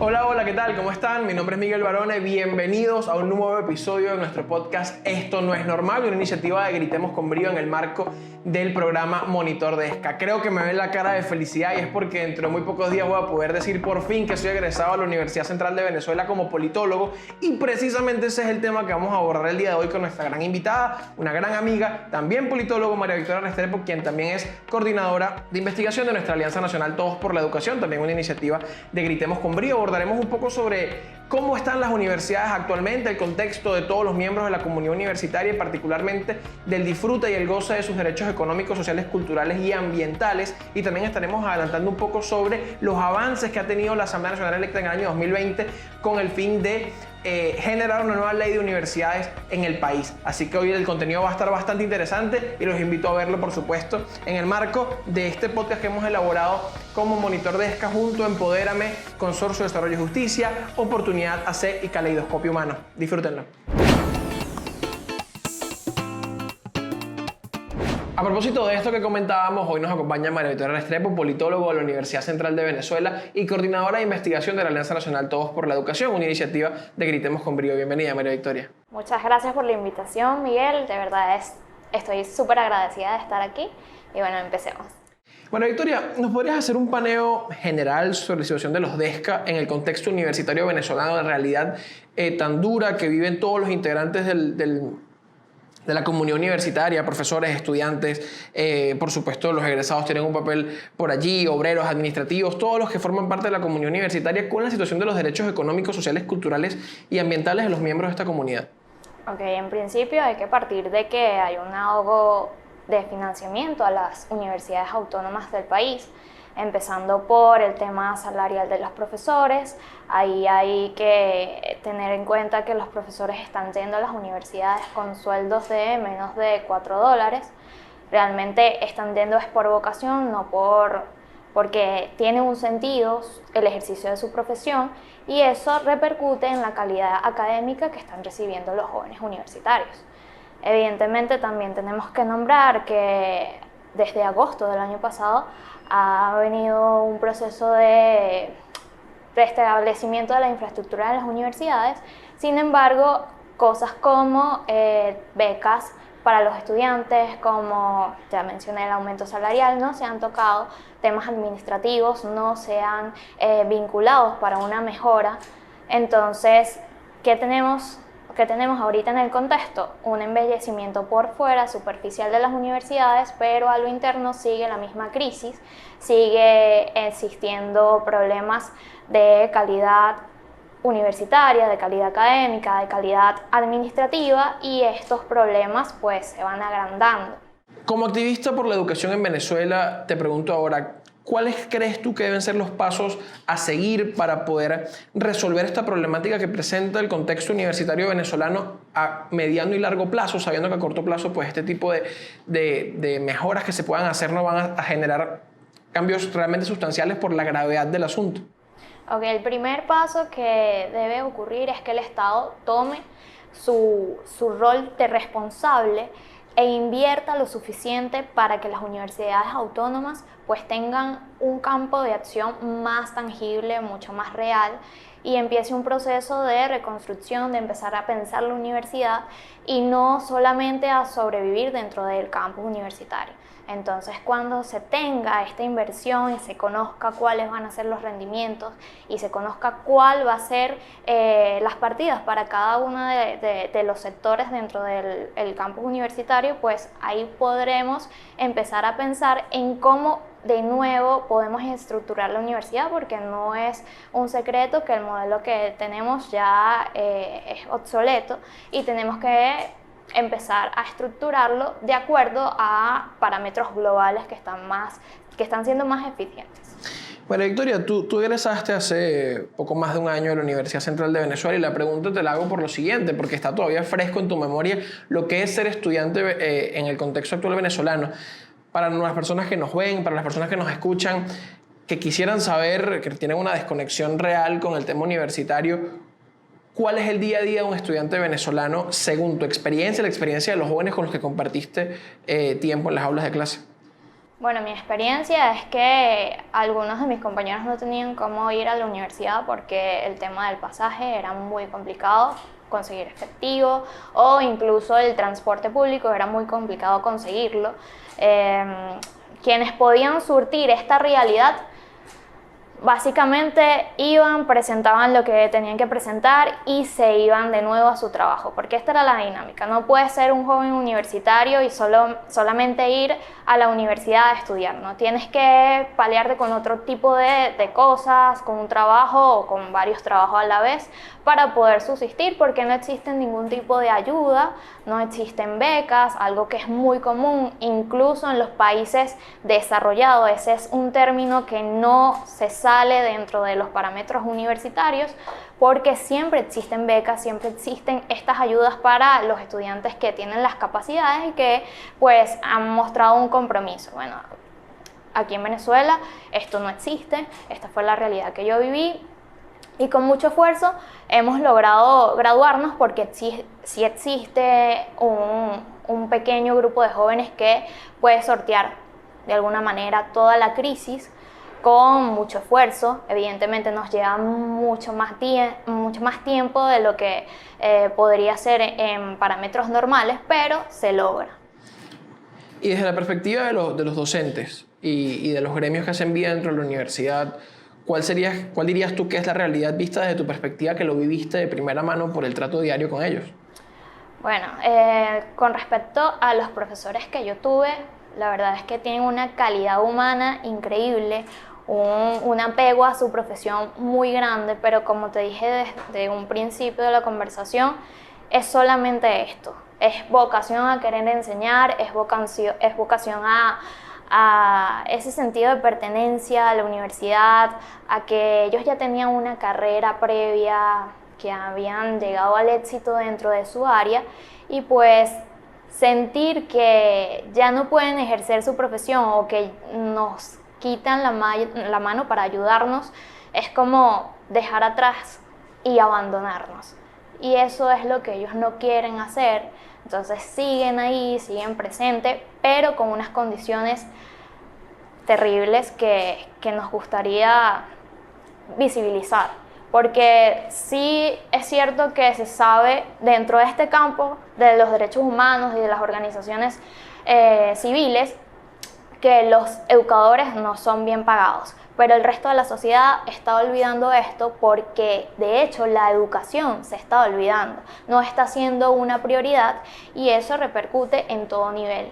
Hola, hola, ¿qué tal? ¿Cómo están? Mi nombre es Miguel Barone. Bienvenidos a un nuevo episodio de nuestro podcast Esto no es normal, una iniciativa de Gritemos con Brío en el marco del programa Monitor de ESCA. Creo que me ven la cara de felicidad y es porque dentro de muy pocos días voy a poder decir por fin que soy egresado a la Universidad Central de Venezuela como politólogo, y precisamente ese es el tema que vamos a abordar el día de hoy con nuestra gran invitada, una gran amiga, también politólogo, María Victoria Restrepo, quien también es coordinadora de investigación de nuestra Alianza Nacional Todos por la Educación, también una iniciativa de Gritemos con Brío. Abordaremos un poco sobre cómo están las universidades actualmente, el contexto de todos los miembros de la comunidad universitaria y particularmente del disfrute y el goce de sus derechos económicos, sociales, culturales y ambientales. Y también estaremos adelantando un poco sobre los avances que ha tenido la Asamblea Nacional electa en el año 2020 con el fin de generar una nueva ley de universidades en el país. Así que hoy el contenido va a estar bastante interesante y los invito a verlo, por supuesto, en el marco de este podcast que hemos elaborado como Monitor de ESCA junto a Empodérame, Consorcio de Desarrollo y Justicia, Oportunidad AC y Caleidoscopio Humano. Disfrútenlo. A propósito de esto que comentábamos, hoy nos acompaña María Victoria Restrepo, politólogo de la Universidad Central de Venezuela y coordinadora de investigación de la Alianza Nacional Todos por la Educación, una iniciativa de Gritemos con Brío. Bienvenida, María Victoria. Muchas gracias por la invitación, Miguel. De verdad estoy súper agradecida de estar aquí. Y bueno, empecemos. Bueno, Victoria, ¿nos podrías hacer un paneo general sobre la situación de los DESCA en el contexto universitario venezolano, de realidad tan dura que viven todos los integrantes de la comunidad universitaria, profesores, estudiantes, por supuesto los egresados tienen un papel por allí, obreros, administrativos, todos los que forman parte de la comunidad universitaria, con la situación de los derechos económicos, sociales, culturales y ambientales de los miembros de esta comunidad? Ok, en principio hay que partir de que hay un ahogo de financiamiento a las universidades autónomas del país, empezando por el tema salarial de los profesores. Ahí hay que tener en cuenta que los profesores están yendo a las universidades con sueldos de menos de $4. Realmente están yendo es por vocación, no porque tiene un sentido el ejercicio de su profesión, y eso repercute en la calidad académica que están recibiendo los jóvenes universitarios. Evidentemente también tenemos que nombrar que desde agosto del año pasado ha venido un proceso de restablecimiento de la infraestructura de las universidades. Sin embargo, cosas como becas para los estudiantes, como ya mencioné, el aumento salarial, no se han tocado, temas administrativos no se han vinculado para una mejora. Entonces, ¿qué tenemos ahorita en el contexto? Un embellecimiento por fuera, superficial de las universidades, pero a lo interno sigue la misma crisis, sigue existiendo problemas de calidad universitaria, de calidad académica, de calidad administrativa, y estos problemas pues se van agrandando. Como activista por la educación en Venezuela, te pregunto ahora, ¿cuáles crees tú que deben ser los pasos a seguir para poder resolver esta problemática que presenta el contexto universitario venezolano a mediano y largo plazo, sabiendo que a corto plazo pues este tipo de mejoras que se puedan hacer no van a generar cambios realmente sustanciales por la gravedad del asunto? Ok, el primer paso que debe ocurrir es que el Estado tome su rol de responsable e invierta lo suficiente para que las universidades autónomas pues tengan un campo de acción más tangible, mucho más real, y empiece un proceso de reconstrucción, de empezar a pensar la universidad y no solamente a sobrevivir dentro del campus universitario. Entonces, cuando se tenga esta inversión y se conozca cuáles van a ser los rendimientos y se conozca cuál va a ser las partidas para cada uno de los sectores dentro del campus universitario, pues ahí podremos empezar a pensar en cómo de nuevo podemos estructurar la universidad, porque no es un secreto que el modelo que tenemos ya es obsoleto y tenemos que empezar a estructurarlo de acuerdo a parámetros globales que están siendo más eficientes. Bueno, Victoria, tú egresaste hace poco más de un año de la Universidad Central de Venezuela, y la pregunta te la hago por lo siguiente, porque está todavía fresco en tu memoria lo que es ser estudiante en el contexto actual venezolano. Para las personas que nos ven, para las personas que nos escuchan, que quisieran saber, que tienen una desconexión real con el tema universitario, ¿cuál es el día a día de un estudiante venezolano según tu experiencia, la experiencia de los jóvenes con los que compartiste tiempo en las aulas de clase? Bueno, mi experiencia es que algunos de mis compañeros no tenían cómo ir a la universidad porque el tema del pasaje era muy complicado conseguir efectivo, o incluso el transporte público era muy complicado conseguirlo. Quienes podían surtir esta realidad básicamente iban, presentaban lo que tenían que presentar y se iban de nuevo a su trabajo, porque esta era la dinámica. No puedes ser un joven universitario y solamente ir a la universidad a estudiar, ¿no? Tienes que paliarte con otro tipo de cosas, con un trabajo o con varios trabajos a la vez para poder subsistir, porque no existe ningún tipo de ayuda, no existen becas, algo que es muy común incluso en los países desarrollados. Ese es un término que no se sale dentro de los parámetros universitarios, porque siempre existen becas, siempre existen estas ayudas para los estudiantes que tienen las capacidades y que pues han mostrado un compromiso. Bueno, aquí en Venezuela esto no existe, esta fue la realidad que yo viví y con mucho esfuerzo hemos logrado graduarnos, porque sí existe un pequeño grupo de jóvenes que puede sortear de alguna manera toda la crisis con mucho esfuerzo. Evidentemente nos lleva mucho más tiempo de lo que podría ser en parámetros normales, pero se logra. Y desde la perspectiva de los docentes y de los gremios que hacen vida dentro de la universidad, ¿cuál dirías tú que es la realidad vista desde tu perspectiva, que lo viviste de primera mano por el trato diario con ellos? Bueno, con respecto a los profesores que yo tuve, la verdad es que tienen una calidad humana increíble, un apego a su profesión muy grande, pero como te dije desde un principio de la conversación, es solamente esto, es vocación a querer enseñar, es vocación a ese sentido de pertenencia a la universidad, a que ellos ya tenían una carrera previa, que habían llegado al éxito dentro de su área, y pues sentir que ya no pueden ejercer su profesión o que nos quitan la mano para ayudarnos, es como dejar atrás y abandonarnos. Y eso es lo que ellos no quieren hacer. Entonces siguen ahí, siguen presentes, pero con unas condiciones terribles que nos gustaría visibilizar. Porque sí es cierto que se sabe dentro de este campo de los derechos humanos y de las organizaciones civiles que los educadores no son bien pagados, pero el resto de la sociedad está olvidando esto, porque de hecho la educación se está olvidando, no está siendo una prioridad, y eso repercute en todo nivel.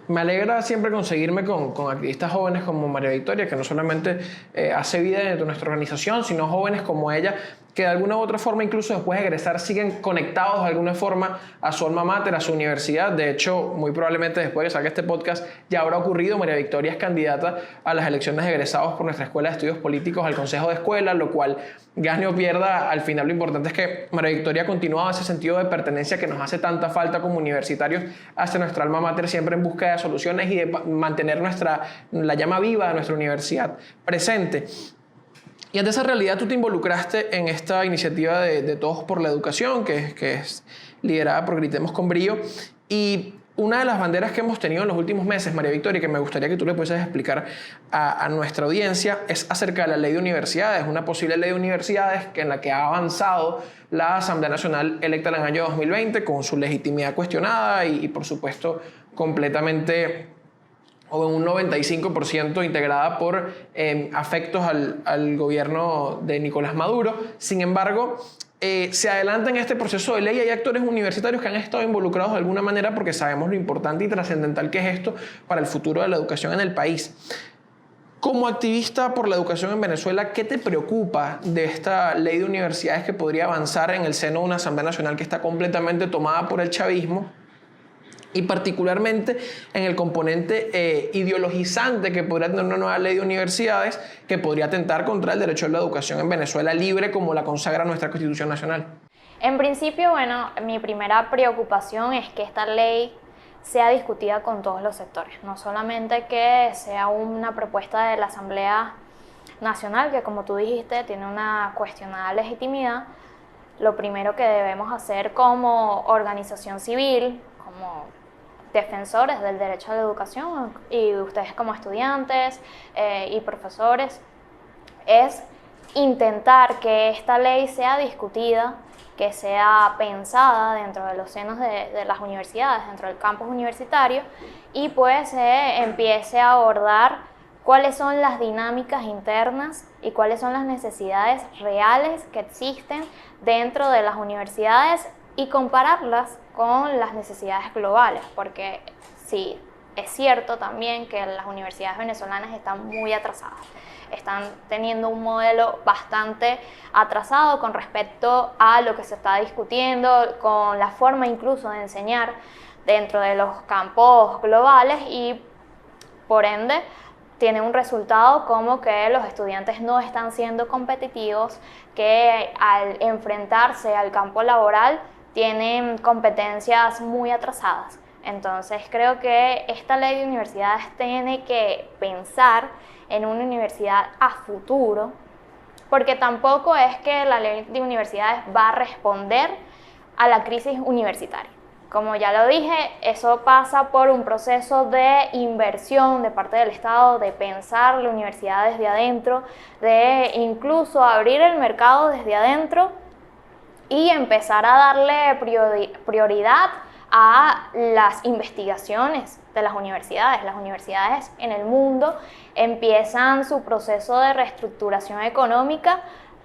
Me alegra siempre conseguirme con activistas jóvenes como María Victoria, que no solamente hace vida dentro de nuestra organización, sino jóvenes como ella, que de alguna u otra forma, incluso después de egresar, siguen conectados de alguna forma a su alma mater, a su universidad. De hecho, muy probablemente después de que salga este podcast ya habrá ocurrido. María Victoria es candidata a las elecciones de egresados por nuestra Escuela de Estudios Políticos al Consejo de Escuela, lo cual, gane o pierda, al final lo importante es que María Victoria ha continuado ese sentido de pertenencia que nos hace tanta falta como universitarios hacia nuestra alma mater, siempre en busca de soluciones y de mantener la llama viva de nuestra universidad presente. Y ante esa realidad tú te involucraste en esta iniciativa de Todos por la Educación, que es liderada por Gritemos con Brío. Y una de las banderas que hemos tenido en los últimos meses, María Victoria, que me gustaría que tú le pudieses explicar a nuestra audiencia, es acerca de la ley de universidades, una posible ley de universidades en la que ha avanzado la Asamblea Nacional electa en el año 2020 con su legitimidad cuestionada y por supuesto completamente, o en un 95% integrada por afectos al gobierno de Nicolás Maduro. Sin embargo, se adelanta en este proceso de ley y hay actores universitarios que han estado involucrados de alguna manera, porque sabemos lo importante y trascendental que es esto para el futuro de la educación en el país. Como activista por la educación en Venezuela, ¿qué te preocupa de esta ley de universidades que podría avanzar en el seno de una Asamblea Nacional que está completamente tomada por el chavismo? Y particularmente en el componente ideologizante que podría tener una nueva ley de universidades, que podría atentar contra el derecho a la educación en Venezuela libre como la consagra nuestra Constitución Nacional. En principio, bueno, mi primera preocupación es que esta ley sea discutida con todos los sectores, no solamente que sea una propuesta de la Asamblea Nacional, que como tú dijiste tiene una cuestionada legitimidad. Lo primero que debemos hacer como organización civil, como defensores del derecho a la educación y ustedes como estudiantes y profesores, es intentar que esta ley sea discutida, que sea pensada dentro de los senos de las universidades, dentro del campus universitario, y pues empiece a abordar cuáles son las dinámicas internas y cuáles son las necesidades reales que existen dentro de las universidades y compararlas con las necesidades globales, porque sí, es cierto también que las universidades venezolanas están muy atrasadas. Están teniendo un modelo bastante atrasado con respecto a lo que se está discutiendo, con la forma incluso de enseñar dentro de los campos globales y por ende tiene un resultado como que los estudiantes no están siendo competitivos, que al enfrentarse al campo laboral tienen competencias muy atrasadas. Entonces creo que esta ley de universidades tiene que pensar en una universidad a futuro, porque tampoco es que la ley de universidades va a responder a la crisis universitaria. Como ya lo dije, eso pasa por un proceso de inversión de parte del Estado, de pensar la universidad desde adentro, de incluso abrir el mercado desde adentro y empezar a darle prioridad a las investigaciones de las universidades. Las universidades en el mundo empiezan su proceso de reestructuración económica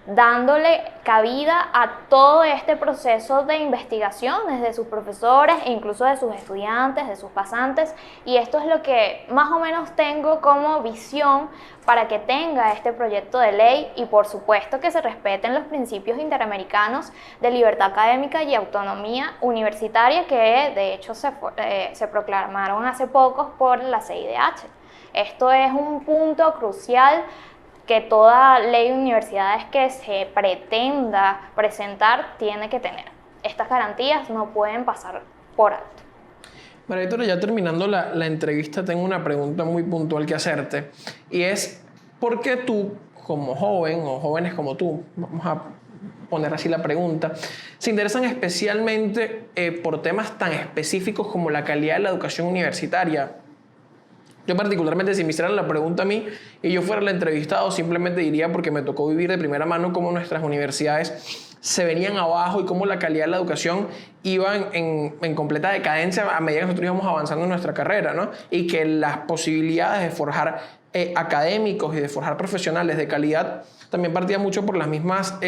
dándole cabida a todo este proceso de investigación desde sus profesores e incluso de sus estudiantes, de sus pasantes, y esto es lo que más o menos tengo como visión para que tenga este proyecto de ley y por supuesto que se respeten los principios interamericanos de libertad académica y autonomía universitaria que de hecho se proclamaron hace poco por la CIDH. Esto es un punto crucial que toda ley de universidades que se pretenda presentar tiene que tener. Estas garantías no pueden pasar por alto. María Victoria, ya terminando la entrevista, tengo una pregunta muy puntual que hacerte, y es, ¿por qué tú, como joven o jóvenes como tú, vamos a poner así la pregunta, se interesan especialmente por temas tan específicos como la calidad de la educación universitaria? Yo particularmente, si me hicieran la pregunta a mí y yo fuera el entrevistado, simplemente diría porque me tocó vivir de primera mano cómo nuestras universidades se venían abajo y cómo la calidad de la educación iba en completa decadencia a medida que nosotros íbamos avanzando en nuestra carrera, ¿no? Y que las posibilidades de forjar académicos y de forjar profesionales de calidad también partía mucho por las mismas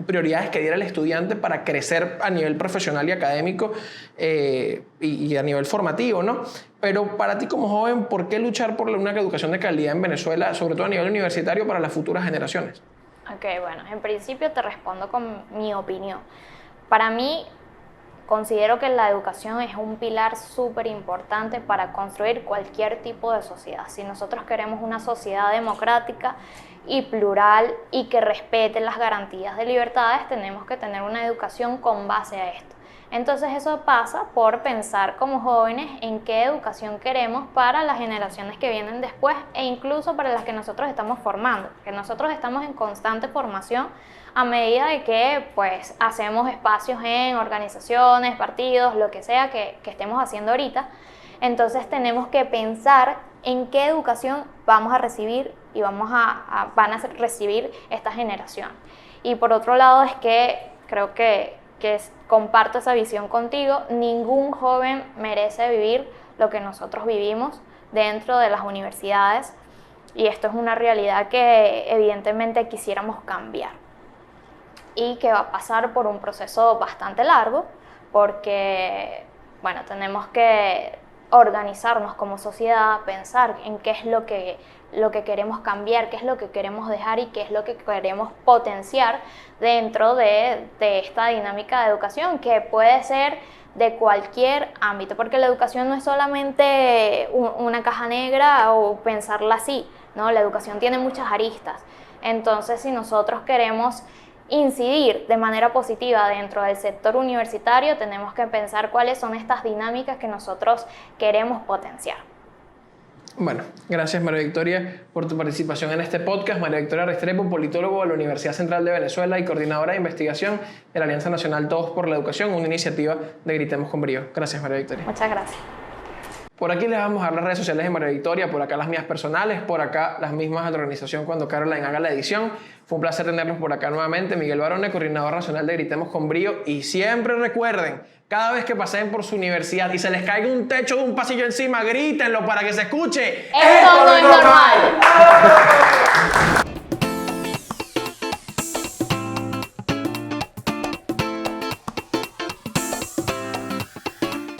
prioridades que diera el estudiante para crecer a nivel profesional y académico y a nivel formativo, ¿no? Pero para ti como joven, ¿por qué luchar por una educación de calidad en Venezuela, sobre todo a nivel universitario, para las futuras generaciones? Ok, bueno, en principio te respondo con mi opinión. Para mí, considero que la educación es un pilar súper importante para construir cualquier tipo de sociedad. Si nosotros queremos una sociedad democrática y plural y que respete las garantías de libertades, tenemos que tener una educación con base a esto. Entonces eso pasa por pensar como jóvenes en qué educación queremos para las generaciones que vienen después e incluso para las que nosotros estamos formando, que nosotros estamos en constante formación a medida de que pues hacemos espacios en organizaciones, partidos, lo que sea que estemos haciendo ahorita. Entonces tenemos que pensar en qué educación vamos a recibir y van a recibir esta generación. Y por otro lado es que creo que comparto esa visión contigo, ningún joven merece vivir lo que nosotros vivimos dentro de las universidades y esto es una realidad que evidentemente quisiéramos cambiar y que va a pasar por un proceso bastante largo porque, bueno, tenemos que organizarnos como sociedad, pensar en qué es lo que queremos cambiar, qué es lo que queremos dejar y qué es lo que queremos potenciar dentro de esta dinámica de educación, que puede ser de cualquier ámbito, porque la educación no es solamente una caja negra o pensarla así, ¿no? La educación tiene muchas aristas. Entonces, si nosotros queremos incidir de manera positiva dentro del sector universitario, tenemos que pensar cuáles son estas dinámicas que nosotros queremos potenciar. Bueno, gracias María Victoria por tu participación en este podcast. María Victoria Restrepo, politólogo de la Universidad Central de Venezuela y coordinadora de investigación de la Alianza Nacional Todos por la Educación, una iniciativa de Gritemos con Brío. Gracias María Victoria. Muchas gracias. Por aquí les vamos a dar las redes sociales de María Victoria, por acá las mías personales, por acá las mismas de la organización cuando Caroline haga la edición. Fue un placer tenerlos por acá nuevamente. Miguel Barone, coordinador nacional de Gritemos con Brío. Y siempre recuerden, cada vez que pasen por su universidad y se les caiga un techo de un pasillo encima, grítenlo para que se escuche. ¡Esto no es normal!